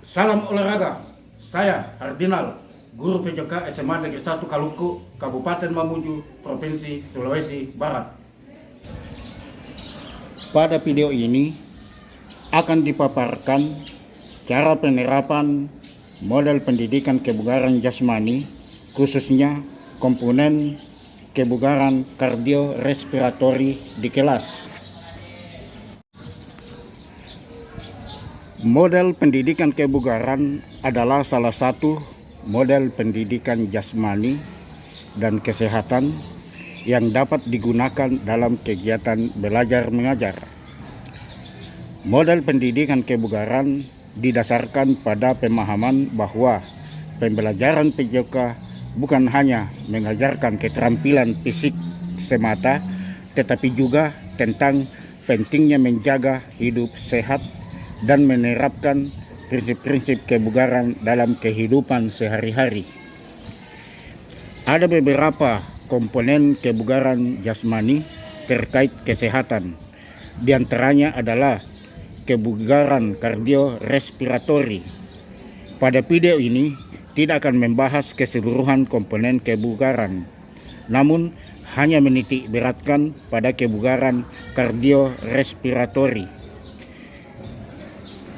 Salam olahraga, saya Hardinal, guru PJK SMA Negeri 1 Kaluku, Kabupaten Mamuju, Provinsi Sulawesi Barat. Pada video ini akan dipaparkan cara penerapan model pendidikan kebugaran jasmani, khususnya komponen kebugaran kardiorespiratori di kelas. Model pendidikan kebugaran adalah salah satu model pendidikan jasmani dan kesehatan yang dapat digunakan dalam kegiatan belajar mengajar. Model pendidikan kebugaran didasarkan pada pemahaman bahwa pembelajaran PJK bukan hanya mengajarkan keterampilan fisik semata, tetapi juga tentang pentingnya menjaga hidup sehat dan menerapkan prinsip-prinsip kebugaran dalam kehidupan sehari-hari. Ada beberapa komponen kebugaran jasmani terkait kesehatan. Di antaranya adalah kebugaran kardiorespiratori. Pada video ini tidak akan membahas keseluruhan komponen kebugaran, namun hanya menitik beratkan pada kebugaran kardiorespiratori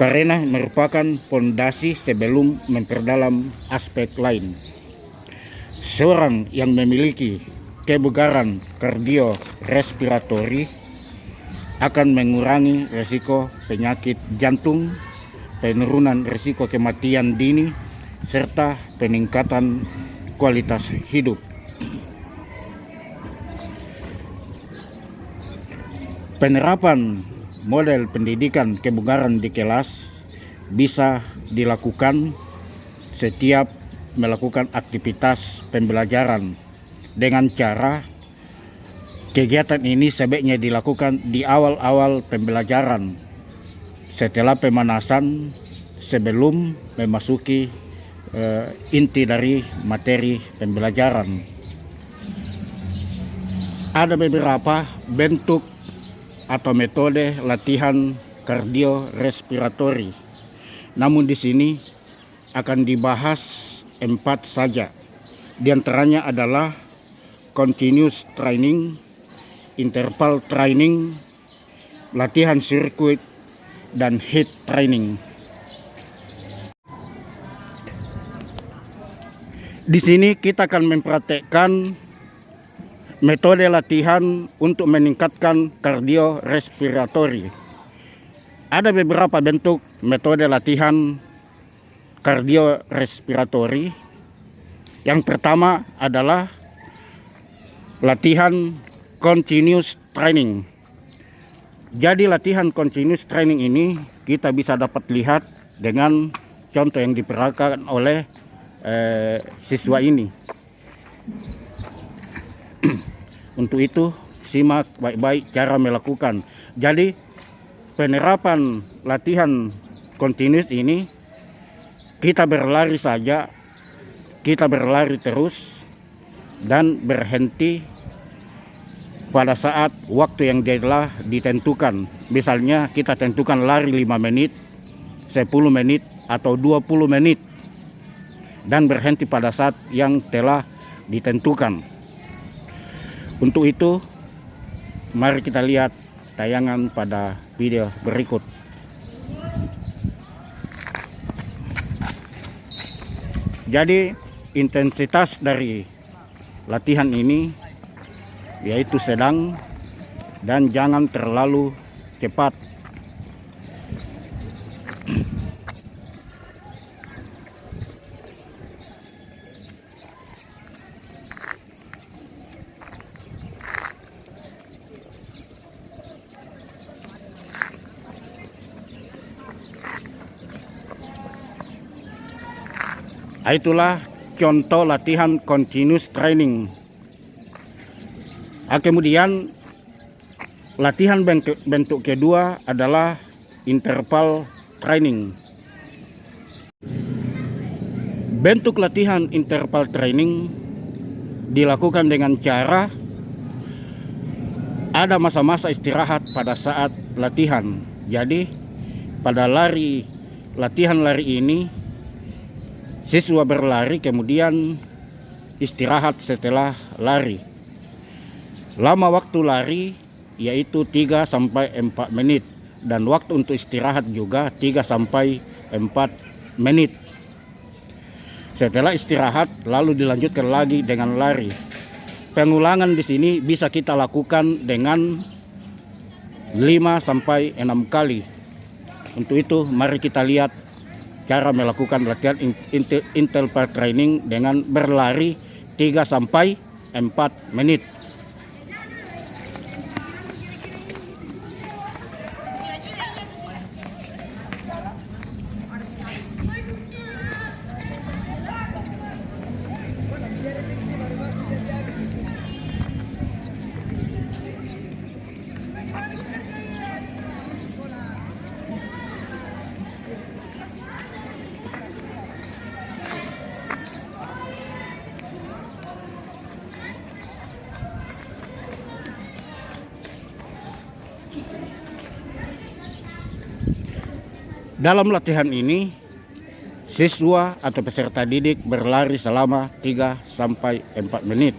karena merupakan fondasi sebelum memperdalam aspek lain. Seorang yang memiliki kebugaran kardiorespiratori akan mengurangi risiko penyakit jantung, penurunan risiko kematian dini, serta peningkatan kualitas hidup. Penerapan model pendidikan kebugaran di kelas bisa dilakukan setiap melakukan aktivitas pembelajaran dengan cara kegiatan ini sebaiknya dilakukan di awal-awal pembelajaran setelah pemanasan sebelum memasuki inti dari materi pembelajaran. Ada beberapa bentuk atau metode latihan kardiorespiratori. Namun di sini akan dibahas 4 saja. Di antaranya adalah continuous training, interval training, latihan sirkuit, dan HIIT training. Di sini kita akan mempraktekkan metode latihan untuk meningkatkan kardiorespiratori. Ada beberapa bentuk metode latihan kardiorespiratori. Yang pertama adalah latihan continuous training. Jadi latihan continuous training ini kita bisa dapat lihat dengan contoh yang diperagakan oleh siswa ini. Untuk itu simak baik-baik cara melakukan. Jadi penerapan latihan continuous ini kita berlari saja, kita berlari terus dan berhenti pada saat waktu yang telah ditentukan. Misalnya kita tentukan lari 5 menit, 10 menit atau 20 menit dan berhenti pada saat yang telah ditentukan. Untuk itu, mari kita lihat tayangan pada video berikut. Jadi, intensitas dari latihan ini yaitu sedang dan jangan terlalu cepat. Itulah contoh latihan continuous training. Kemudian latihan bentuk kedua adalah interval training. Bentuk latihan interval training dilakukan dengan cara ada masa-masa istirahat pada saat latihan. Jadi pada latihan lari ini siswa berlari kemudian istirahat setelah lari. Lama waktu lari yaitu 3 sampai 4 menit dan waktu untuk istirahat juga 3 sampai 4 menit. Setelah istirahat lalu dilanjutkan lagi dengan lari. Pengulangan di sini bisa kita lakukan dengan 5 sampai 6 kali. Untuk itu mari kita lihat cara melakukan latihan interval training dengan berlari 3 sampai 4 menit. Dalam latihan ini, siswa atau peserta didik berlari selama 3 sampai 4 menit.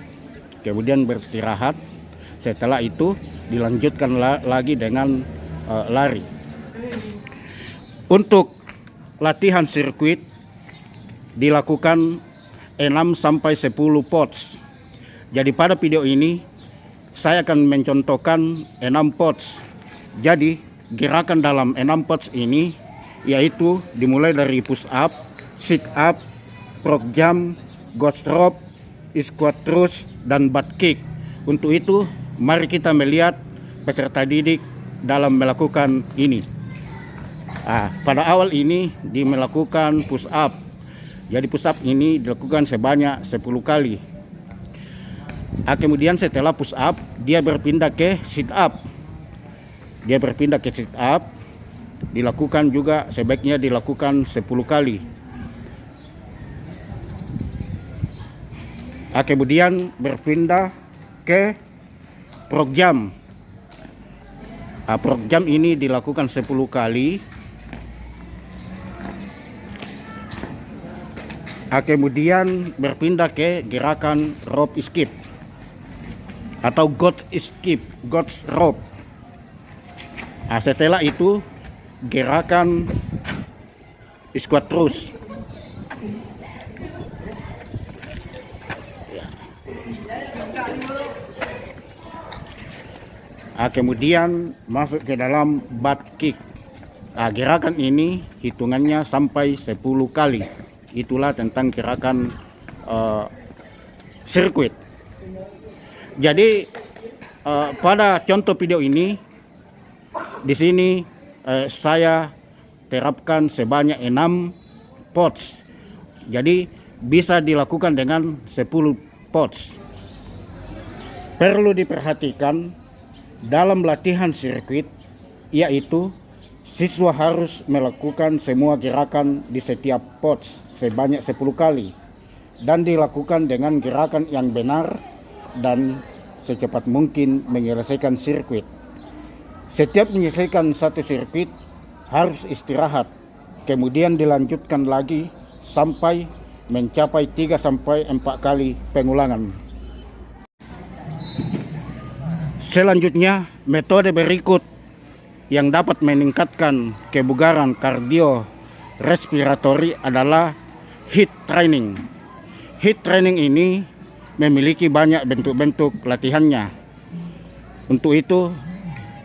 Kemudian beristirahat. Setelah itu dilanjutkan lagi dengan lari. Untuk latihan sirkuit dilakukan 6 sampai 10 POTS. Jadi pada video ini saya akan mencontohkan 6 POTS. Jadi gerakan dalam 6 POTS ini yaitu dimulai dari push up, sit up, frog jump, ghost rope, squat thrust, dan butt kick. Untuk itu mari kita melihat peserta didik dalam melakukan ini. Pada awal ini melakukan push up. Jadi push up ini dilakukan sebanyak 10 kali. Kemudian setelah push up dia berpindah ke sit up. Dilakukan juga sebaiknya dilakukan 10 kali. Kemudian berpindah ke frog jump. Frog jump ini dilakukan 10 kali. Kemudian berpindah ke gerakan rope skip atau ghost rope. Setelah itu gerakan squat thrust. Kemudian masuk ke dalam butt kick. Gerakan ini hitungannya sampai 10 kali. Itulah tentang gerakan sirkuit. Jadi pada contoh video ini di sini saya terapkan sebanyak 6 POTS. Jadi bisa dilakukan dengan 10 POTS. Perlu diperhatikan dalam latihan sirkuit yaitu siswa harus melakukan semua gerakan di setiap POTS sebanyak 10 kali dan dilakukan dengan gerakan yang benar dan secepat mungkin menyelesaikan sirkuit. Setiap menyelesaikan satu sirkuit harus istirahat, kemudian dilanjutkan lagi sampai mencapai 3 sampai 4 kali pengulangan. Selanjutnya, metode berikut yang dapat meningkatkan kebugaran kardio-respiratori adalah HIIT training. HIIT training ini memiliki banyak bentuk-bentuk latihannya. Untuk itu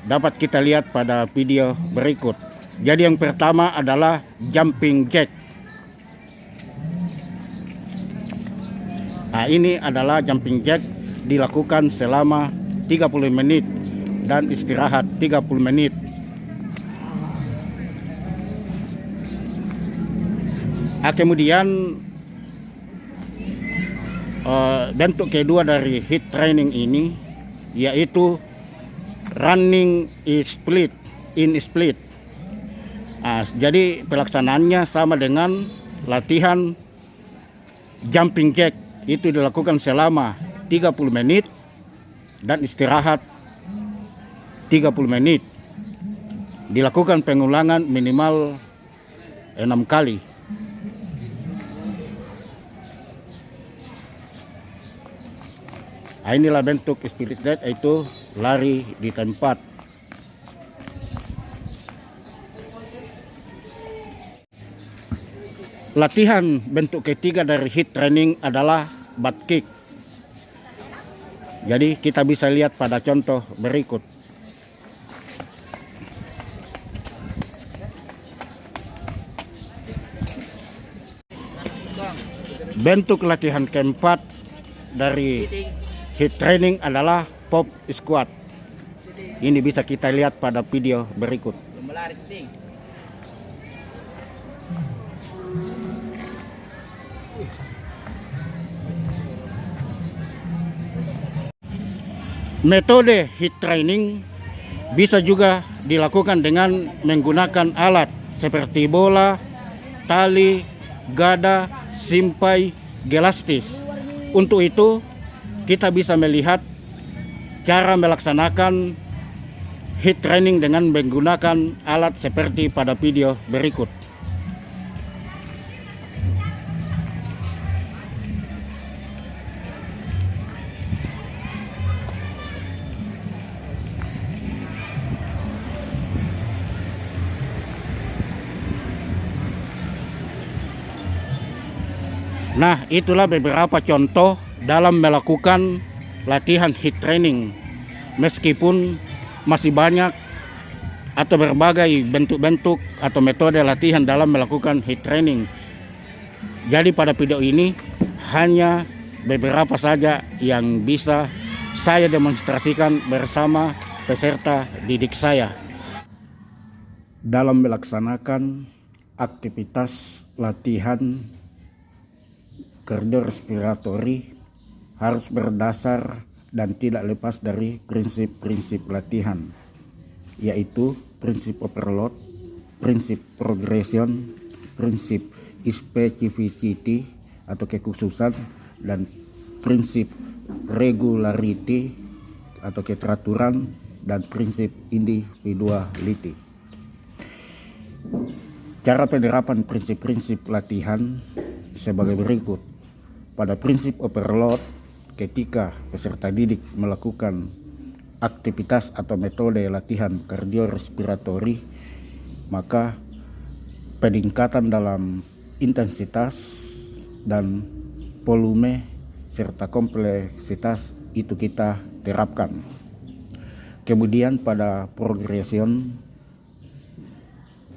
dapat kita lihat pada video berikut. Jadi yang pertama adalah jumping jack. Ini adalah jumping jack, dilakukan selama 30 menit dan istirahat 30 menit. Kemudian bentuk kedua dari HIIT training ini yaitu running in split. Jadi pelaksanaannya sama dengan latihan jumping jack. Itu dilakukan selama 30 menit dan istirahat 30 menit. Dilakukan pengulangan minimal 6 kali. Inilah bentuk spirit dead, yaitu lari di tempat. Latihan bentuk ketiga dari hit training adalah butt kick. Jadi kita bisa lihat pada contoh berikut. Bentuk latihan keempat dari hit training adalah pop squat. Ini bisa kita lihat pada video berikut. Metode hit training bisa juga dilakukan dengan menggunakan alat seperti bola, tali, gada, simpai, gelastis. Untuk itu, kita bisa melihat cara melaksanakan hit training dengan menggunakan alat seperti pada video berikut. Nah, itulah beberapa contoh dalam melakukan latihan hit training. Meskipun masih banyak atau berbagai bentuk-bentuk atau metode latihan dalam melakukan hit training. Jadi pada video ini hanya beberapa saja yang bisa saya demonstrasikan bersama peserta didik saya. Dalam melaksanakan aktivitas latihan kardiorespiratori harus berdasar dan tidak lepas dari prinsip-prinsip latihan, yaitu prinsip overload, prinsip progression, prinsip specificity atau kekhususan, dan prinsip regularity atau keteraturan, dan prinsip individuality. Cara penerapan prinsip-prinsip latihan sebagai berikut. Pada prinsip overload, ketika peserta didik melakukan aktivitas atau metode latihan kardiorespiratori, maka peningkatan dalam intensitas dan volume serta kompleksitas itu kita terapkan. Kemudian pada progression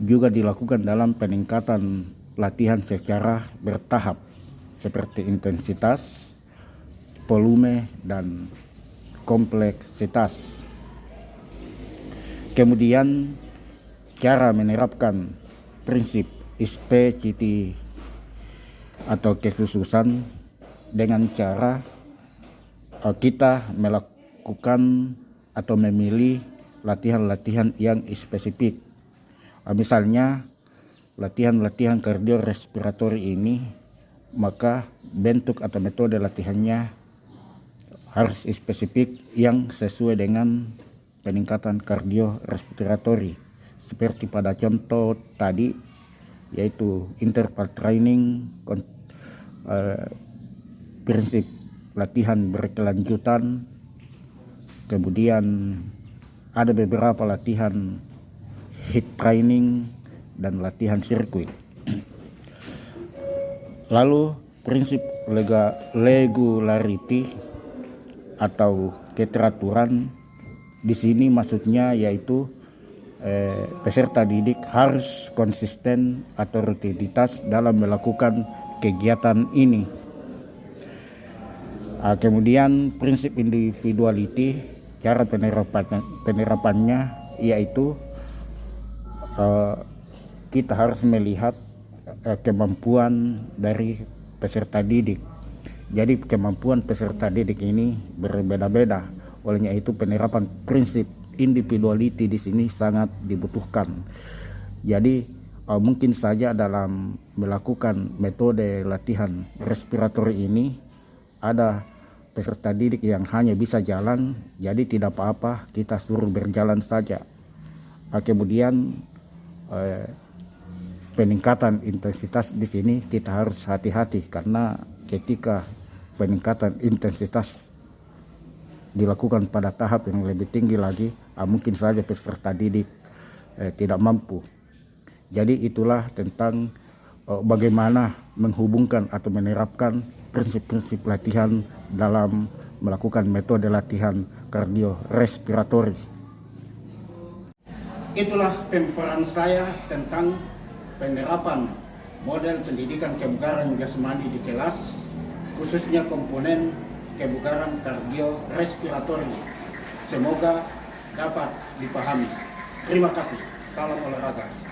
juga dilakukan dalam peningkatan latihan secara bertahap, seperti intensitas, volume, dan kompleksitas. Kemudian cara menerapkan prinsip specificity atau kekhususan dengan cara kita melakukan atau memilih latihan-latihan yang spesifik. Misalnya latihan-latihan kardiorespiratori ini, maka bentuk atau metode latihannya harus spesifik yang sesuai dengan peningkatan kardiorespiratori. Seperti pada contoh tadi, yaitu interval training, prinsip latihan berkelanjutan, kemudian ada beberapa latihan hit training dan latihan sirkuit. Lalu prinsip regularity atau keteraturan di sini maksudnya yaitu peserta didik harus konsisten atau rutinitas dalam melakukan kegiatan ini. Kemudian prinsip individuality, cara penerapannya yaitu kita harus melihat kemampuan dari peserta didik. Jadi kemampuan peserta didik ini berbeda-beda. Olehnya itu penerapan prinsip individuality di sini sangat dibutuhkan. Jadi mungkin saja dalam melakukan metode latihan respiratori ini ada peserta didik yang hanya bisa jalan, jadi tidak apa-apa, kita suruh berjalan saja. Kemudian peningkatan intensitas di sini kita harus hati-hati, karena ketika peningkatan intensitas dilakukan pada tahap yang lebih tinggi lagi, mungkin saja peserta didik tidak mampu. Jadi itulah tentang bagaimana menghubungkan atau menerapkan prinsip-prinsip latihan dalam melakukan metode latihan kardiorespiratori. Itulah pemaparan saya tentang penerapan model pendidikan kebugaran jasmani di kelas, khususnya komponen kebugaran kardiorespiratori. Semoga dapat dipahami. Terima kasih. Salam olahraga.